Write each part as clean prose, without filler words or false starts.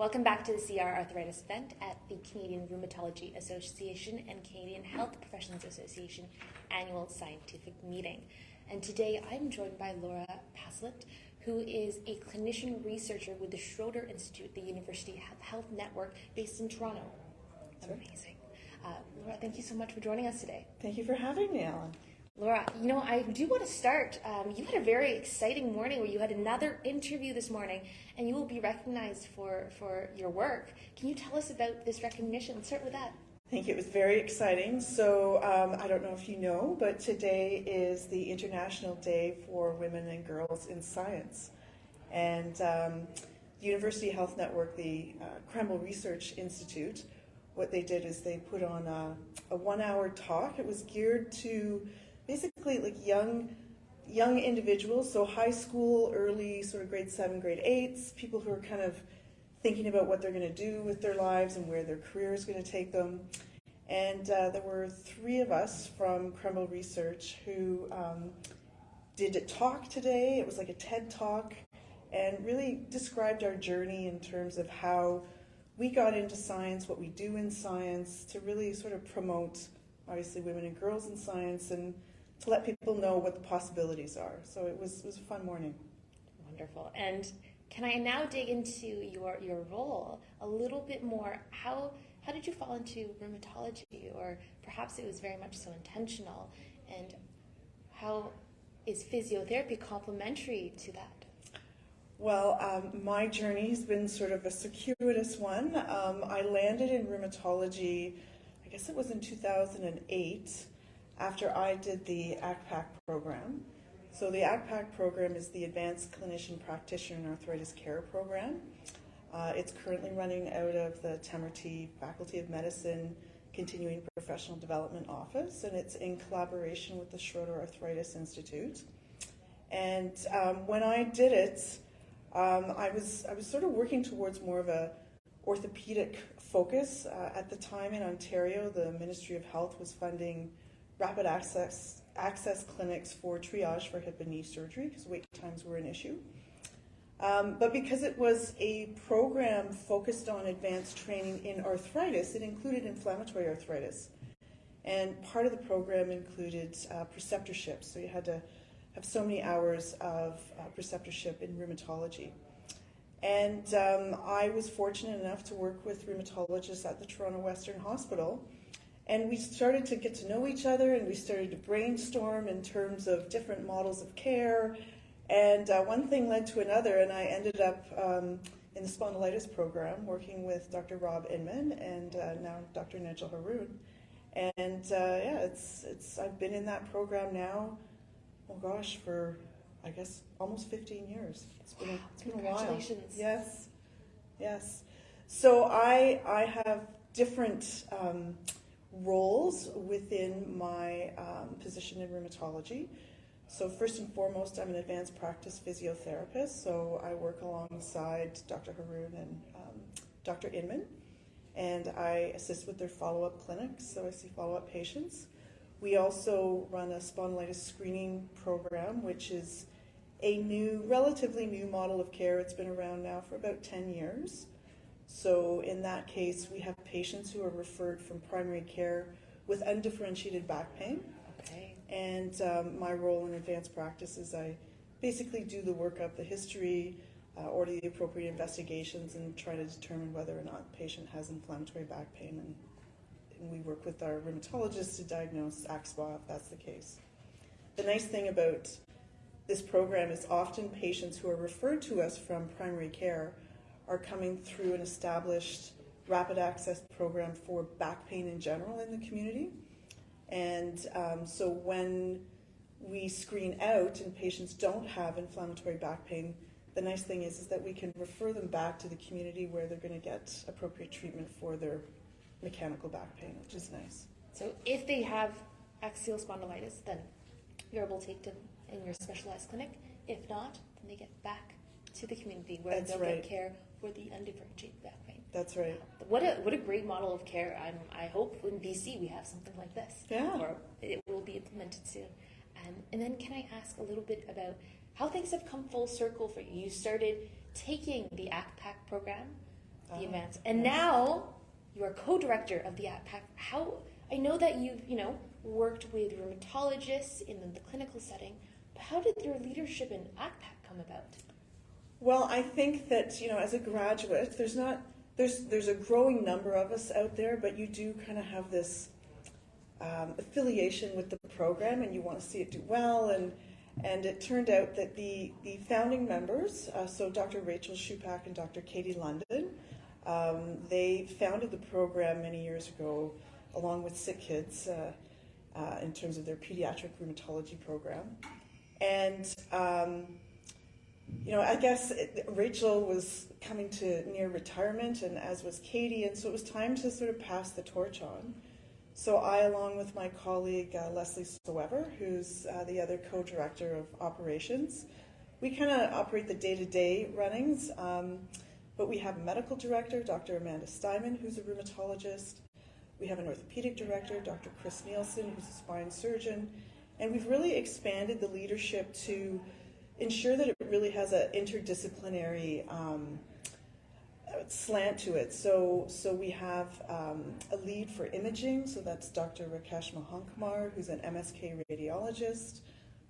Welcome back to the CR Arthritis event at the Canadian Rheumatology Association and Canadian Health Professions Association annual scientific meeting. And today I'm joined by Laura Passalent, who is a clinician researcher with the Schroeder Institute, the University Health Network based in Toronto. Amazing. Laura, thank you so much for joining us today. Thank you for having me, Ellen. Laura, I do want to start. You had a very exciting morning where you had another interview this morning, and you will be recognized for your work. Can you tell us about this recognition? Let's start with that. Thank you. It was very exciting. So I don't know if you know, but today is the International Day for Women and Girls in Science. And University Health Network, the Kreml Research Institute, what they did is they put on a 1-hour talk. It was geared to basically like young individuals, so high school, early sort of grade 7, grade 8s, people who are kind of thinking about what they're going to do with their lives and where their career is going to take them. And there were 3 of us from Kreml Research who did a talk today. It was like a TED Talk, and really described our journey in terms of how we got into science, what we do in science, to really sort of promote, obviously, women and girls in science, and to let people know what the possibilities are. So it was a fun morning. Wonderful. And can I now dig into your role a little bit more? How did you fall into rheumatology, or perhaps it was very much so intentional? And how is physiotherapy complementary to that? Well, my journey has been sort of a circuitous one. I landed in rheumatology, I guess it was in 2008, after I did the ACPAC program. So the ACPAC program is the Advanced Clinician Practitioner and Arthritis Care program. It's currently running out of the Temerty Faculty of Medicine Continuing Professional Development Office, and it's in collaboration with the Schroeder Arthritis Institute. And when I did it, I was sort of working towards more of a orthopedic focus. At the time in Ontario, the Ministry of Health was funding rapid access clinics for triage for hip and knee surgery because wait times were an issue. But because it was a program focused on advanced training in arthritis, it included inflammatory arthritis. And part of the program included preceptorship, so you had to have so many hours of preceptorship in rheumatology. And I was fortunate enough to work with rheumatologists at the Toronto Western Hospital. And we started to get to know each other, and we started to brainstorm in terms of different models of care. And one thing led to another, and I ended up in the spondylitis program working with Dr. Rob Inman and now Dr. Nejal Haroon. And I've been in that program now, oh gosh, for I guess almost 15 years. It's been a while. Congratulations. Yes. So I have different roles within my position in rheumatology. So first and foremost, I'm an advanced practice physiotherapist. So I work alongside Dr. Haroon and Dr. Inman, and I assist with their follow-up clinics. So I see follow-up patients. We also run a spondylitis screening program, which is a relatively new model of care. It's been around now for about 10 years. So in that case, we have patients who are referred from primary care with undifferentiated back pain. Okay. And my role in advanced practice is I basically do the workup, the history, order the appropriate investigations, and try to determine whether or not the patient has inflammatory back pain. And we work with our rheumatologists to diagnose ACPAC if that's the case. The nice thing about this program is often patients who are referred to us from primary care are coming through an established rapid access program for back pain in general in the community. And so when we screen out and patients don't have inflammatory back pain, the nice thing is that we can refer them back to the community where they're going to get appropriate treatment for their mechanical back pain, which is nice. So if they have axial spondylitis, then you're able to take them in your specialized clinic. If not, then they get back to the community where they'll get care for the undifferentiated back pain. That's right. What a great model of care. I hope in BC we have something like this. Yeah. Or it will be implemented soon. And then can I ask a little bit about how things have come full circle for you? You started taking the ACPAC program the Advanced. And now you are co-director of the ACPAC. I know that you've, worked with rheumatologists in the clinical setting, but how did your leadership in ACPAC come about? Well, I think that, as a graduate, there's a growing number of us out there, but you do kind of have this affiliation with the program, and you want to see it do well. And it turned out that the founding members, so Dr. Rachel Schupak and Dr. Katie London, they founded the program many years ago, along with Sick Kids, in terms of their pediatric rheumatology program. And I guess Rachel was coming to near retirement, and as was Katie, and so it was time to sort of pass the torch on. So I, along with my colleague Leslie Soever, who's the other co-director of operations, we kind of operate the day-to-day runnings, but we have a medical director, Dr. Amanda Steinman, who's a rheumatologist. We have an orthopedic director, Dr. Chris Nielsen, who's a spine surgeon, and we've really expanded the leadership to ensure that it really has an interdisciplinary slant to it. So we have a lead for imaging, so that's Dr. Rakesh Mohankumar, who's an MSK radiologist.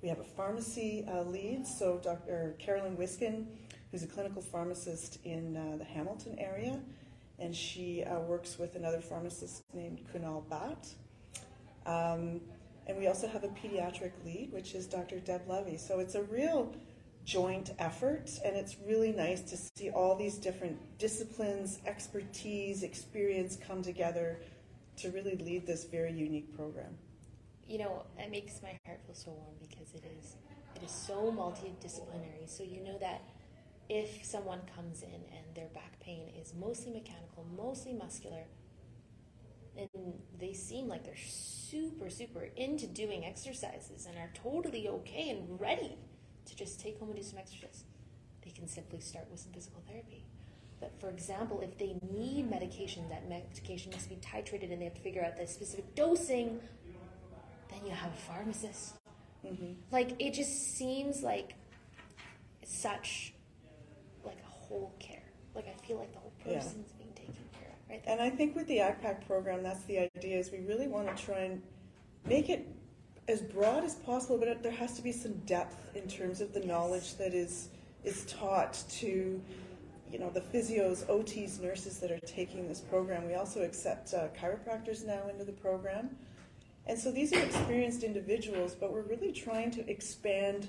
We have a pharmacy lead, so Dr. Carolyn Wiskin, who's a clinical pharmacist in the Hamilton area, and she works with another pharmacist named Kunal Bhatt. And we also have a pediatric lead, which is Dr. Deb Levy. So it's a real joint effort, and it's really nice to see all these different disciplines, expertise, experience come together to really lead this very unique program. It makes my heart feel so warm because it is so multidisciplinary. So that if someone comes in and their back pain is mostly mechanical, mostly muscular, and they seem like they're super, super into doing exercises and are totally okay and ready to just take home and do some exercise, they can simply start with some physical therapy. But for example, if they need medication, that medication must be titrated and they have to figure out the specific dosing, then you have a pharmacist. Mm-hmm. It just seems like such a whole care. I feel like the whole person's being taken care of, right? And I think with the ACPAC program, that's the idea, is we really want to try and make it as broad as possible, but there has to be some depth in terms of the knowledge that is taught to, the physios, OTs, nurses that are taking this program. We also accept chiropractors now into the program. And so these are experienced individuals, but we're really trying to expand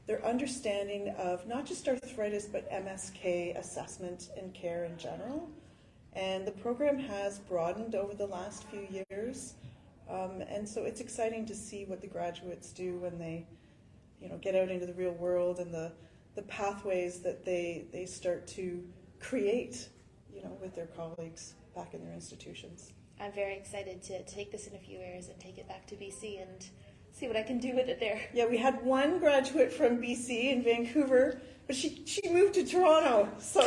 their understanding of not just arthritis, but MSK assessment and care in general. And the program has broadened over the last few years. And so it's exciting to see what the graduates do when they, get out into the real world, and the pathways that they start to create, with their colleagues back in their institutions. I'm very excited to take this in a few years and take it back to BC and see what I can do with it there. Yeah, we had one graduate from BC in Vancouver, but she moved to Toronto. So,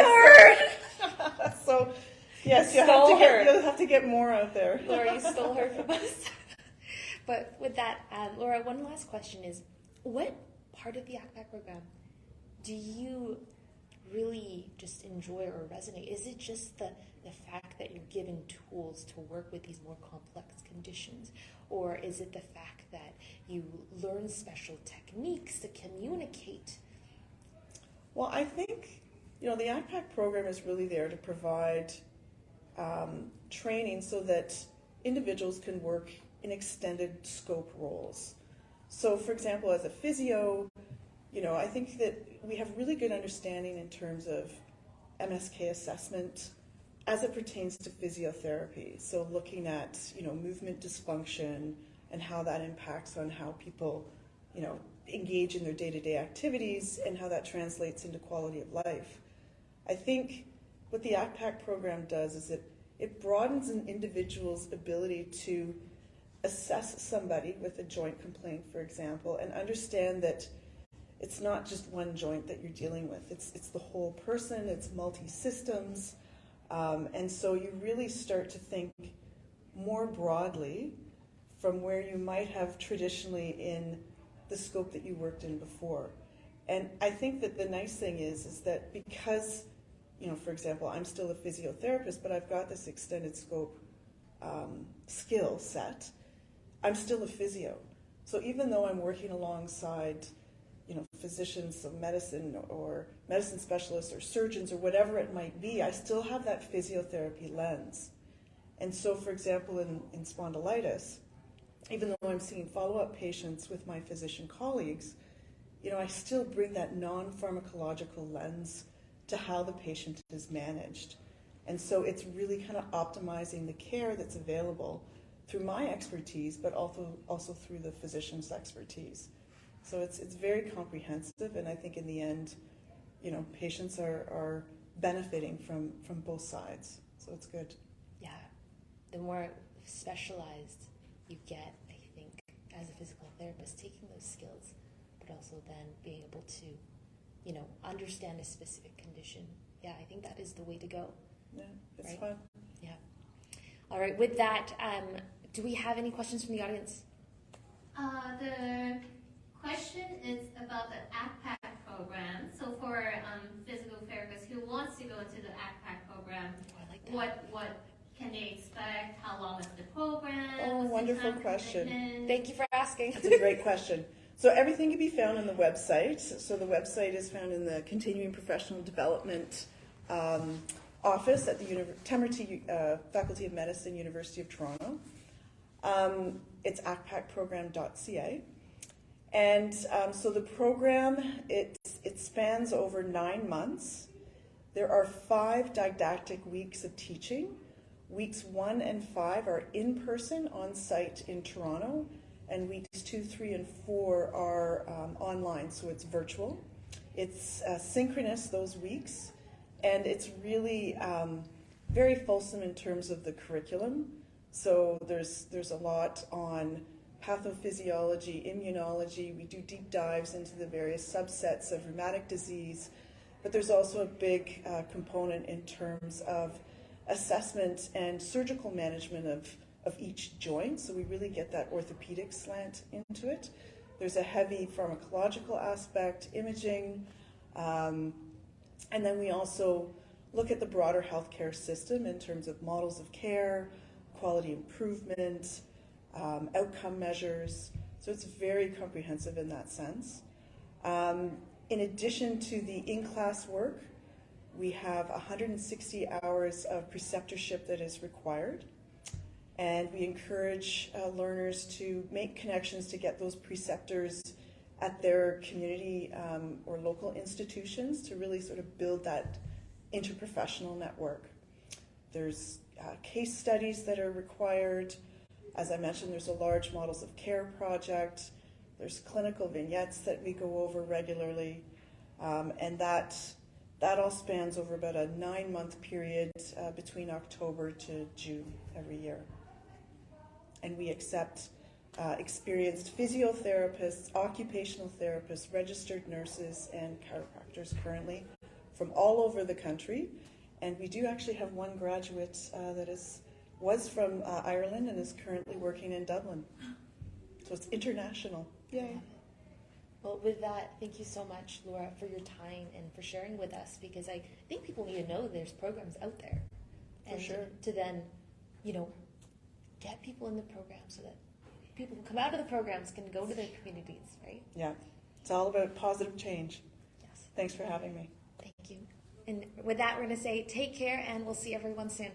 so yes, you'll have to get more out there. Laura, you stole her from us. But with that, Laura, one last question is, what part of the ACPAC program do you really just enjoy or resonate? Is it just the fact that you're given tools to work with these more complex conditions? Or is it the fact that you learn special techniques to communicate? Well, I think, the ACPAC program is really there to provide training so that individuals can work in extended scope roles. So, for example, as a physio, I think that we have really good understanding in terms of MSK assessment as it pertains to physiotherapy. So looking at, movement dysfunction and how that impacts on how people, engage in their day-to-day activities and how that translates into quality of life. I think what the ACPAC program does is it broadens an individual's ability to assess somebody with a joint complaint, for example, and understand that it's not just one joint that you're dealing with. It's the whole person, it's multi-systems, and so you really start to think more broadly from where you might have traditionally in the scope that you worked in before. And I think that the nice thing is that because, for example, I'm still a physiotherapist, but I've got this extended scope skill set. I'm still a physio. So even though I'm working alongside, physicians of medicine or medicine specialists or surgeons or whatever it might be, I still have that physiotherapy lens. And so, for example, in spondylitis, even though I'm seeing follow-up patients with my physician colleagues, I still bring that non-pharmacological lens to how the patient is managed. And so it's really kind of optimizing the care that's available through my expertise, but also through the physician's expertise. So it's very comprehensive, and I think in the end, patients are benefiting from both sides. So it's good. Yeah. The more specialized you get, I think, as a physical therapist, taking those skills, but also then being able to, understand a specific condition. Yeah, I think that is the way to go. Yeah, it's right? fun. Yeah. All right. With that, do we have any questions from the audience? The question is about the ACPAC program. So for physical therapists who wants to go to the ACPAC program, I like that. what can they expect? How long is the program? Oh, What's the wonderful time question. commitment? Thank you for asking. That's a great question. So everything can be found on the website. So the website is found in the Continuing Professional Development office at the Temerty Faculty of Medicine, University of Toronto. It's acpacprogram.ca. And so the program, it spans over 9 months. There are 5 didactic weeks of teaching. Weeks 1 and 5 are in person on site in Toronto, and weeks 2, 3, and 4 are online, so it's virtual. It's synchronous those weeks, and it's really very fulsome in terms of the curriculum. So there's a lot on pathophysiology, immunology. We do deep dives into the various subsets of rheumatic disease, but there's also a big component in terms of assessment and surgical management of each joint, so we really get that orthopedic slant into it. There's a heavy pharmacological aspect, imaging, and then we also look at the broader healthcare system in terms of models of care, quality improvement, outcome measures. So it's very comprehensive in that sense. In addition to the in-class work, we have 160 hours of preceptorship that is required. And we encourage learners to make connections to get those preceptors at their community or local institutions to really sort of build that interprofessional network. There's case studies that are required. As I mentioned, there's a large models of care project. There's clinical vignettes that we go over regularly. And that all spans over about a 9-month period between October to June every year. And we accept experienced physiotherapists, occupational therapists, registered nurses, and chiropractors currently from all over the country. And we do actually have one graduate that was from Ireland and is currently working in Dublin. So it's international. Yay. Well, with that, thank you so much, Laura, for your time and for sharing with us, because I think people need to know there's programs out there. And for sure. To then, get people in the program so that people who come out of the programs can go to their communities, right? Yeah. It's all about positive change. Yes. Thanks for having me. Thank you. And with that, we're going to say take care, and we'll see everyone soon.